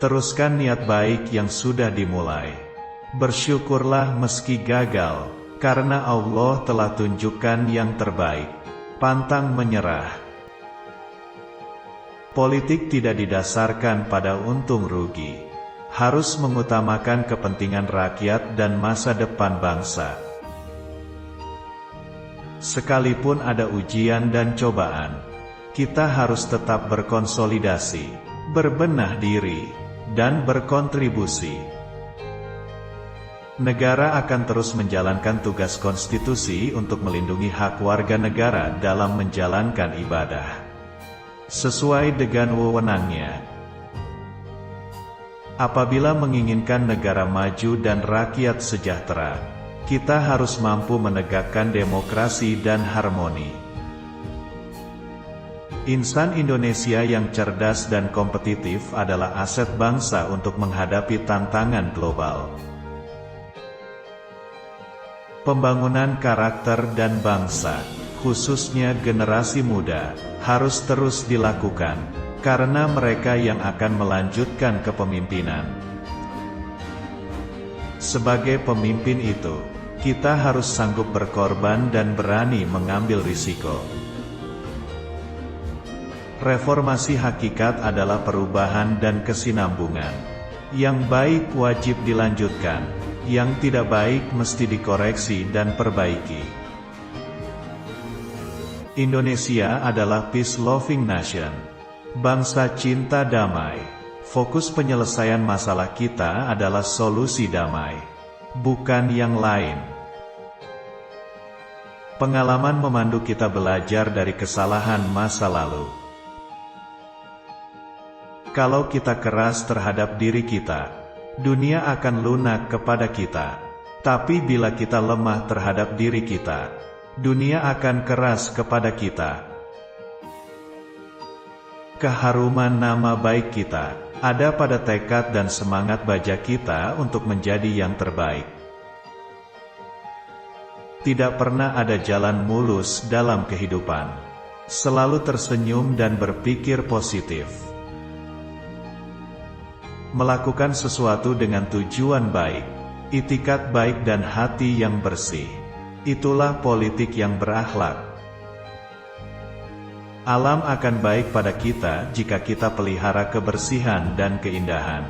Teruskan niat baik yang sudah dimulai. Bersyukurlah meski gagal, karena Allah telah tunjukkan yang terbaik. Pantang menyerah. Politik tidak didasarkan pada untung rugi. Harus mengutamakan kepentingan rakyat dan masa depan bangsa. Sekalipun ada ujian dan cobaan, kita harus tetap berkonsolidasi, berbenah diri, dan berkontribusi. Negara akan terus menjalankan tugas konstitusi untuk melindungi hak warga negara dalam menjalankan ibadah sesuai dengan wewenangnya. Apabila menginginkan negara maju dan rakyat sejahtera, kita harus mampu menegakkan demokrasi dan harmoni. Insan Indonesia yang cerdas dan kompetitif adalah aset bangsa untuk menghadapi tantangan global. Pembangunan karakter dan bangsa, khususnya generasi muda, harus terus dilakukan, karena mereka yang akan melanjutkan kepemimpinan. Sebagai pemimpin itu, kita harus sanggup berkorban dan berani mengambil risiko. Reformasi hakikat adalah perubahan dan kesinambungan. Yang baik wajib dilanjutkan, yang tidak baik mesti dikoreksi dan perbaiki. Indonesia adalah peace-loving nation, bangsa cinta damai. Fokus penyelesaian masalah kita adalah solusi damai, bukan yang lain. Pengalaman memandu kita belajar dari kesalahan masa lalu. Kalau kita keras terhadap diri kita, dunia akan lunak kepada kita. Tapi bila kita lemah terhadap diri kita, dunia akan keras kepada kita. Keharuman nama baik kita ada pada tekad dan semangat baja kita untuk menjadi yang terbaik. Tidak pernah ada jalan mulus dalam kehidupan. Selalu tersenyum dan berpikir positif. Melakukan sesuatu dengan tujuan baik, itikad baik dan hati yang bersih. Itulah politik yang berakhlak. Alam akan baik pada kita jika kita pelihara kebersihan dan keindahan.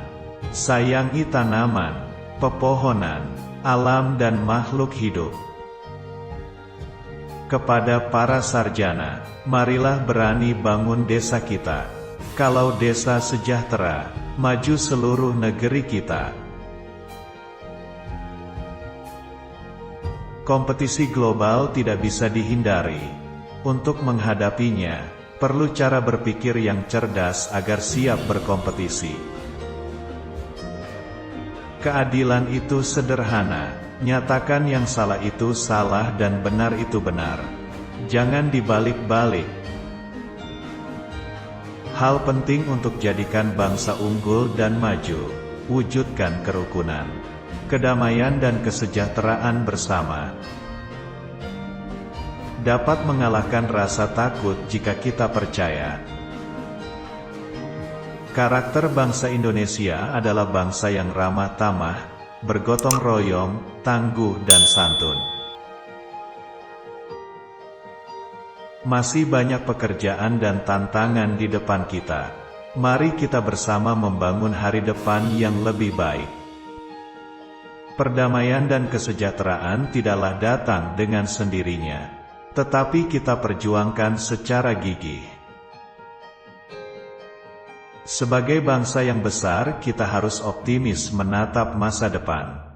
Sayangi tanaman, pepohonan, alam dan makhluk hidup. Kepada para sarjana, marilah berani bangun desa kita. Kalau desa sejahtera, maju seluruh negeri kita. Kompetisi global tidak bisa dihindari. Untuk menghadapinya, perlu cara berpikir yang cerdas agar siap berkompetisi. Keadilan itu sederhana, nyatakan yang salah itu salah dan benar itu benar. Jangan dibalik-balik. Hal penting untuk jadikan bangsa unggul dan maju, wujudkan kerukunan, kedamaian dan kesejahteraan bersama. Dapat mengalahkan rasa takut jika kita percaya. Karakter bangsa Indonesia adalah bangsa yang ramah tamah, bergotong royong, tangguh dan santun. Masih banyak pekerjaan dan tantangan di depan kita. Mari kita bersama membangun hari depan yang lebih baik. Perdamaian dan kesejahteraan tidaklah datang dengan sendirinya, tetapi kita perjuangkan secara gigih. Sebagai bangsa yang besar, kita harus optimis menatap masa depan.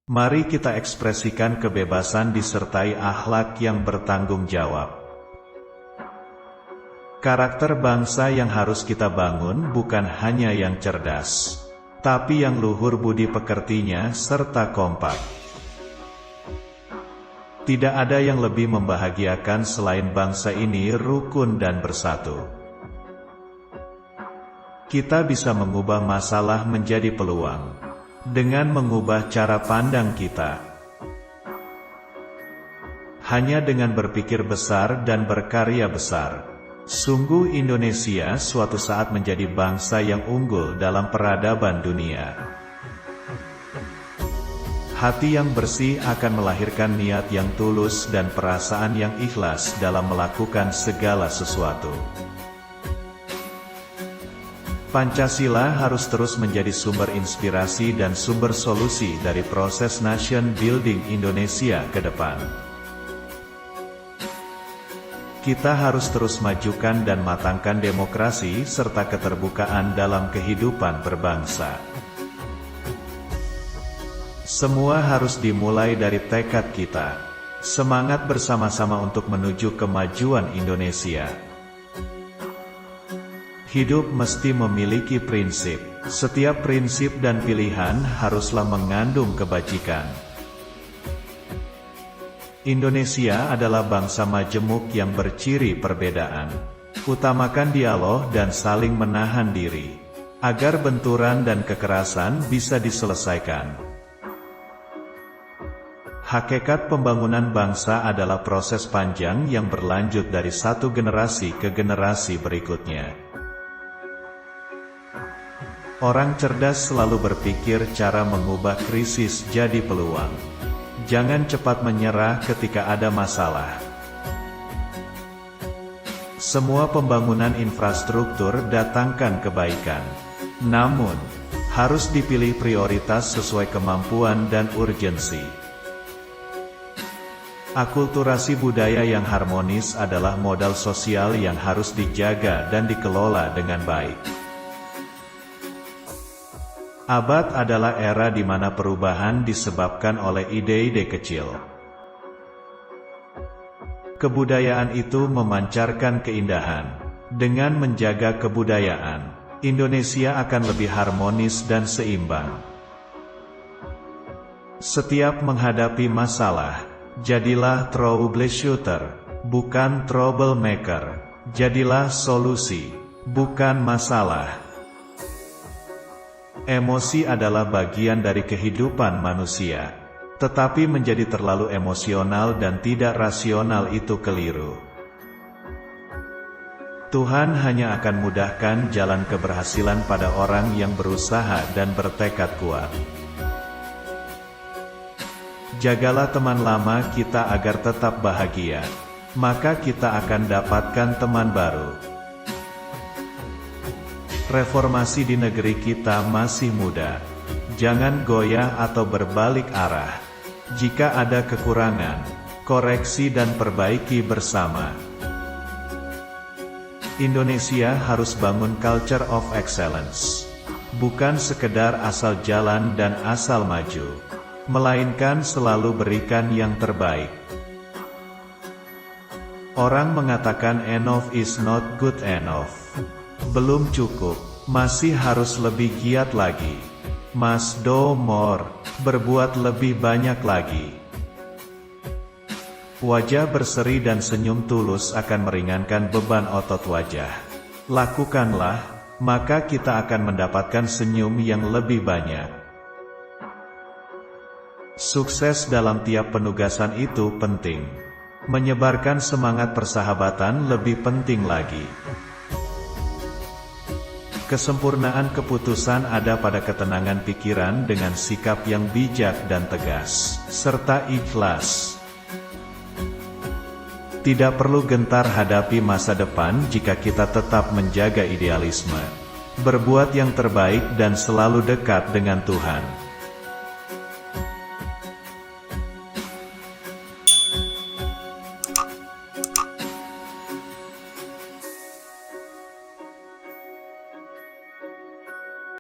Mari kita ekspresikan kebebasan disertai akhlak yang bertanggung jawab. Karakter bangsa yang harus kita bangun bukan hanya yang cerdas, tapi yang luhur budi pekertinya serta kompak. Tidak ada yang lebih membahagiakan selain bangsa ini rukun dan bersatu. Kita bisa mengubah masalah menjadi peluang dengan mengubah cara pandang kita. Hanya dengan berpikir besar dan berkarya besar, sungguh Indonesia suatu saat menjadi bangsa yang unggul dalam peradaban dunia. Hati yang bersih akan melahirkan niat yang tulus dan perasaan yang ikhlas dalam melakukan segala sesuatu. Pancasila harus terus menjadi sumber inspirasi dan sumber solusi dari proses nation building Indonesia ke depan. Kita harus terus majukan dan matangkan demokrasi serta keterbukaan dalam kehidupan berbangsa. Semua harus dimulai dari tekad kita, semangat bersama-sama untuk menuju kemajuan Indonesia. Hidup mesti memiliki prinsip. Setiap prinsip dan pilihan haruslah mengandung kebajikan. Indonesia adalah bangsa majemuk yang berciri perbedaan. Utamakan dialog dan saling menahan diri, agar benturan dan kekerasan bisa diselesaikan. Hakikat pembangunan bangsa adalah proses panjang yang berlanjut dari satu generasi ke generasi berikutnya. Orang cerdas selalu berpikir cara mengubah krisis jadi peluang. Jangan cepat menyerah ketika ada masalah. Semua pembangunan infrastruktur datangkan kebaikan. Namun, harus dipilih prioritas sesuai kemampuan dan urgensi. Akulturasi budaya yang harmonis adalah modal sosial yang harus dijaga dan dikelola dengan baik. Abad adalah era di mana perubahan disebabkan oleh ide-ide kecil. Kebudayaan itu memancarkan keindahan. Dengan menjaga kebudayaan, Indonesia akan lebih harmonis dan seimbang. Setiap menghadapi masalah, jadilah troubleshooter, bukan troublemaker. Jadilah solusi, bukan masalah. Emosi adalah bagian dari kehidupan manusia. Tetapi menjadi terlalu emosional dan tidak rasional itu keliru. Tuhan hanya akan mudahkan jalan keberhasilan pada orang yang berusaha dan bertekad kuat. Jagalah teman lama kita agar tetap bahagia, maka kita akan dapatkan teman baru. Reformasi di negeri kita masih muda. Jangan goyah atau berbalik arah. Jika ada kekurangan, koreksi dan perbaiki bersama. Indonesia harus bangun culture of excellence. Bukan sekedar asal jalan dan asal maju, melainkan selalu berikan yang terbaik. Orang mengatakan enough is not good enough. Belum cukup, masih harus lebih giat lagi. Must do more, berbuat lebih banyak lagi. Wajah berseri dan senyum tulus akan meringankan beban otot wajah. Lakukanlah, maka kita akan mendapatkan senyum yang lebih banyak. Sukses dalam tiap penugasan itu penting. Menyebarkan semangat persahabatan lebih penting lagi. Kesempurnaan keputusan ada pada ketenangan pikiran dengan sikap yang bijak dan tegas, serta ikhlas. Tidak perlu gentar hadapi masa depan jika kita tetap menjaga idealisme, berbuat yang terbaik dan selalu dekat dengan Tuhan.